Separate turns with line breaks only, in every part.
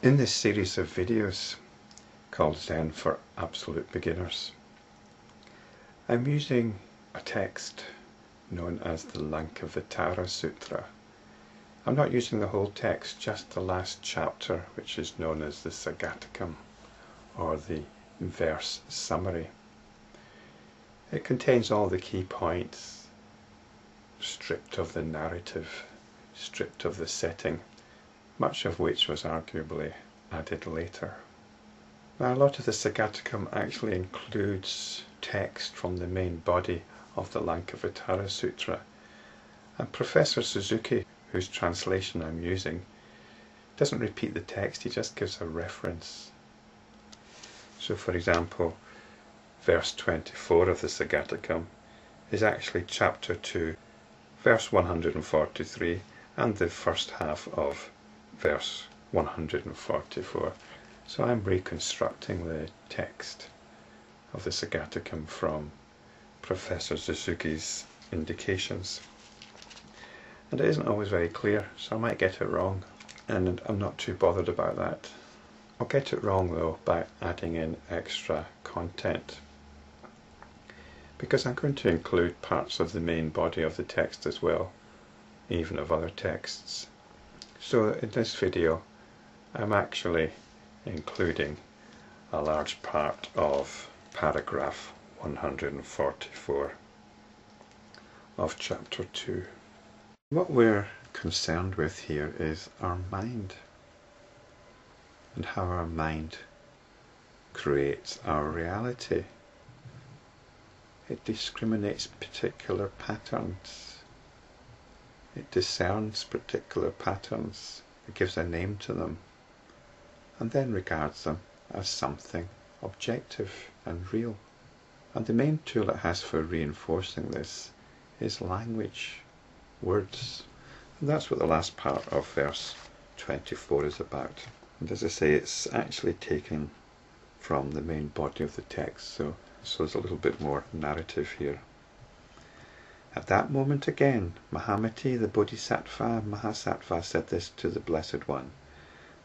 In this series of videos called Zen for Absolute Beginners, I'm using a text known as the Lankavatara Sutra. I'm not using the whole text, just the last chapter, which is known as the Sagatakam, or the verse summary. It contains all the key points, stripped of the narrative, stripped of the setting, much of which was arguably added later. Now, a lot of the Sagatakam actually includes text from the main body of the Lankavatara Sutra, and Professor Suzuki, whose translation I'm using, doesn't repeat the text, he just gives a reference. So, for example, verse 24 of the Sagatakam is actually chapter 2, verse 143, and the first half of verse 144. So I'm reconstructing the text of the Sagatakam from Professor Suzuki's indications. And it isn't always very clear, so I might get it wrong, and I'm not too bothered about that. I'll get it wrong though by adding in extra content, because I'm going to include parts of the main body of the text as well, even of other texts. So in this video I'm actually including a large part of paragraph 144 of chapter 2. What we're concerned with here is our mind, and how our mind creates our reality. It discriminates particular patterns. It discerns particular patterns, it gives a name to them, and then regards them as something objective and real. And the main tool it has for reinforcing this is language, words. And that's what the last part of verse 24 is about. And as I say, it's actually taken from the main body of the text, so there's a little bit more narrative here. At that moment again, Mahamati the Bodhisattva-Mahasattva said this to the Blessed One.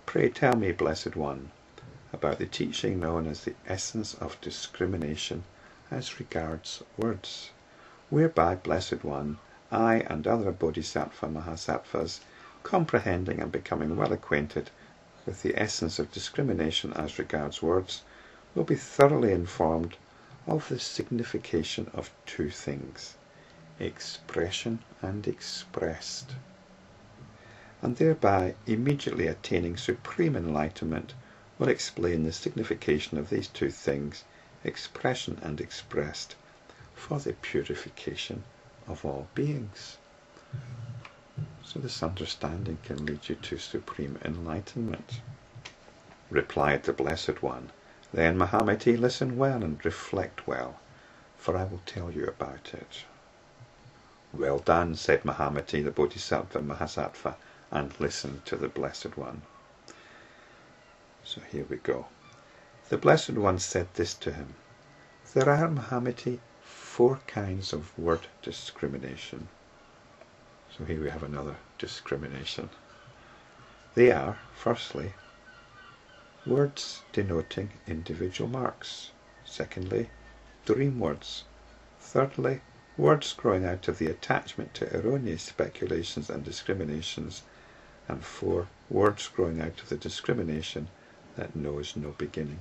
Pray tell me, Blessed One, about the teaching known as the essence of discrimination as regards words, whereby, Blessed One, I and other Bodhisattva-Mahasattvas, comprehending and becoming well acquainted with the essence of discrimination as regards words, will be thoroughly informed of the signification of two things, expression and expressed, and thereby immediately attaining supreme enlightenment, will explain the signification of these two things, expression and expressed, for the purification of all beings. So this understanding can lead you to supreme enlightenment. Replied the Blessed One, then Mahamati, listen well and reflect well, for I will tell you about it. Well done, said Mahamati the Bodhisattva-Mahasattva, and listened to the Blessed One. So here we go. The Blessed One said this to him. There are, Mahamati, 4 kinds of word discrimination. So here we have another discrimination. They are, firstly, words denoting individual marks. Secondly, dream words. Thirdly, words growing out of the attachment to erroneous speculations and discriminations. And 4, words growing out of the discrimination that knows no beginning.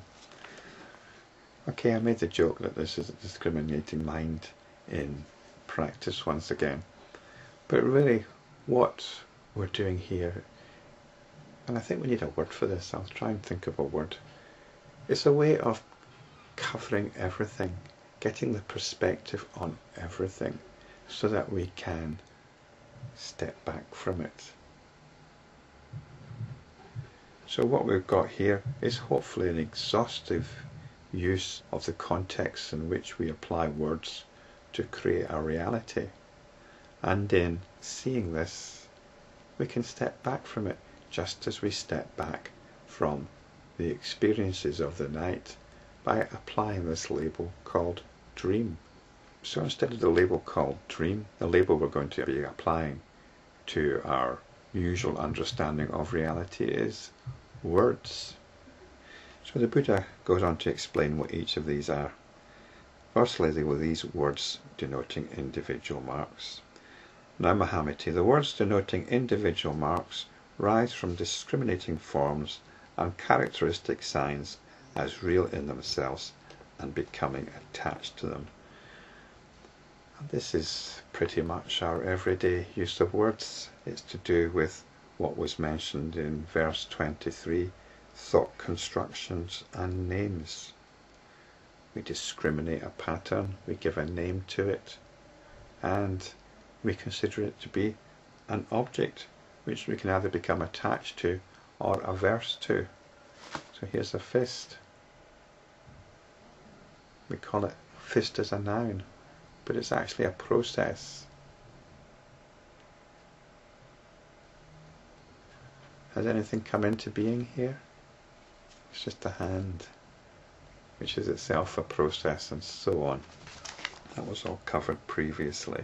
Okay, I made the joke that this is a discriminating mind in practice once again. But really, what we're doing here, and I think we need a word for this, I'll try and think of a word. It's a way of covering everything, getting the perspective on everything, so that we can step back from it. So what we've got here is hopefully an exhaustive use of the context in which we apply words to create our reality. And in seeing this, we can step back from it, just as we step back from the experiences of the night by applying this label called dream. So instead of the label called dream, the label we're going to be applying to our usual understanding of reality is words. So the Buddha goes on to explain what each of these are. Firstly, there were these words denoting individual marks. Now, Mahamati, the words denoting individual marks rise from discriminating forms and characteristic signs as real in themselves and becoming attached to them. And this is pretty much our everyday use of words. It's to do with what was mentioned in verse 23, thought constructions and names. We discriminate a pattern, we give a name to it, and we consider it to be an object which we can either become attached to or averse to. So here's a fist. We call it fist as a noun, but it's actually a process. Has anything come into being here? It's just a hand, which is itself a process, and so on. That was all covered previously.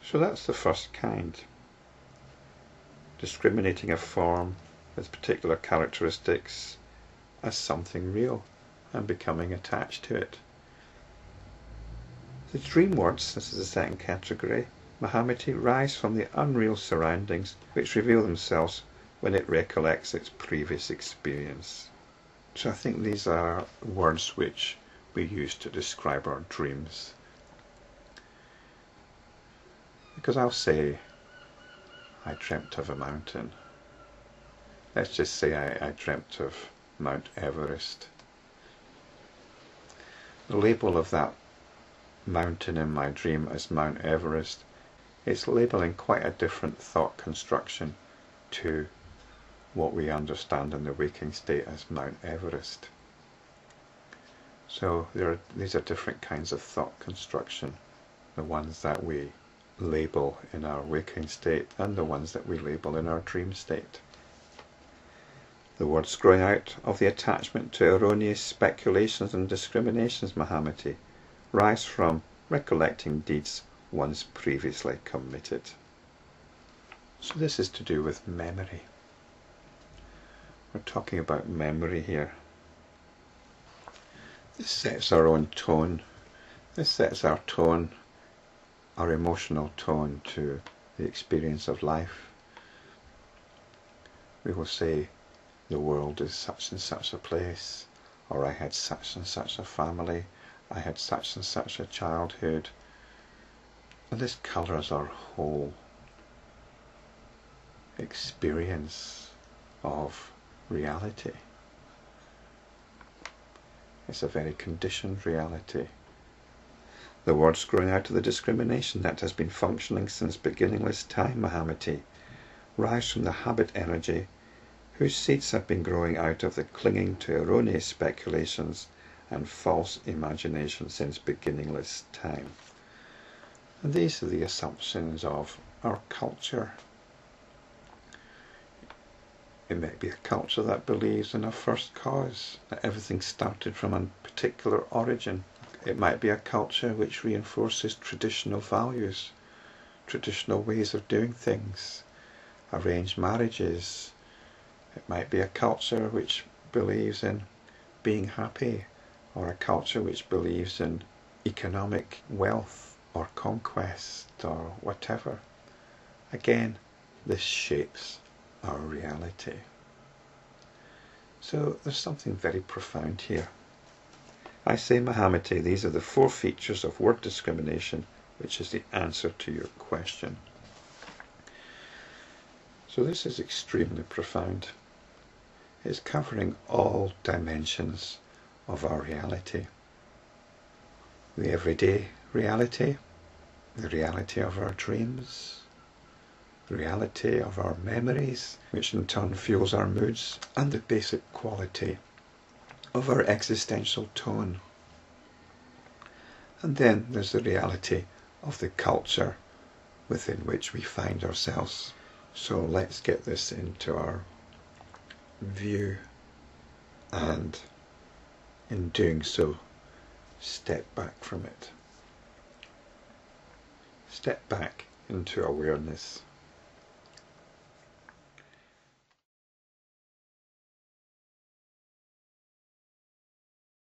So that's the first kind. Discriminating a form with particular characteristics as something real and becoming attached to it. The dream words, this is the second category, Mahamati, rise from the unreal surroundings which reveal themselves when it recollects its previous experience. So I think these are words which we use to describe our dreams. Because I'll say, I dreamt of a mountain. Let's just say I dreamt of Mount Everest. The label of that mountain in my dream as Mount Everest, it's labeling quite a different thought construction to what we understand in the waking state as Mount Everest. So these are different kinds of thought construction, the ones that we label in our waking state and the ones that we label in our dream state. The words growing out of the attachment to erroneous speculations and discriminations, Mahamati, rise from recollecting deeds once previously committed. So this is to do with memory. We're talking about memory here. This sets our own tone. This sets our tone, our emotional tone, to the experience of life. We will say, the world is such and such a place, or I had such and such a family, I had such and such a childhood. And this colours our whole experience of reality. It's a very conditioned reality. The words growing out of the discrimination that has been functioning since beginningless time, Mahamati, rise from the habit energy whose seeds have been growing out of the clinging to erroneous speculations and false imagination since beginningless time. And these are the assumptions of our culture. It may be a culture that believes in a first cause, that everything started from a particular origin. It might be a culture which reinforces traditional values, traditional ways of doing things, arranged marriages. It might be a culture which believes in being happy, or a culture which believes in economic wealth or conquest or whatever. Again, this shapes our reality. So there's something very profound here. I say, Mahamati, these are the 4 features of word discrimination, which is the answer to your question. So this is extremely profound. It's covering all dimensions of our reality. The everyday reality, the reality of our dreams, the reality of our memories, which in turn fuels our moods, and the basic quality of our existential tone. And then there's the reality of the culture within which we find ourselves. So let's get this into our view, and in doing so, step back from it. Step back into awareness.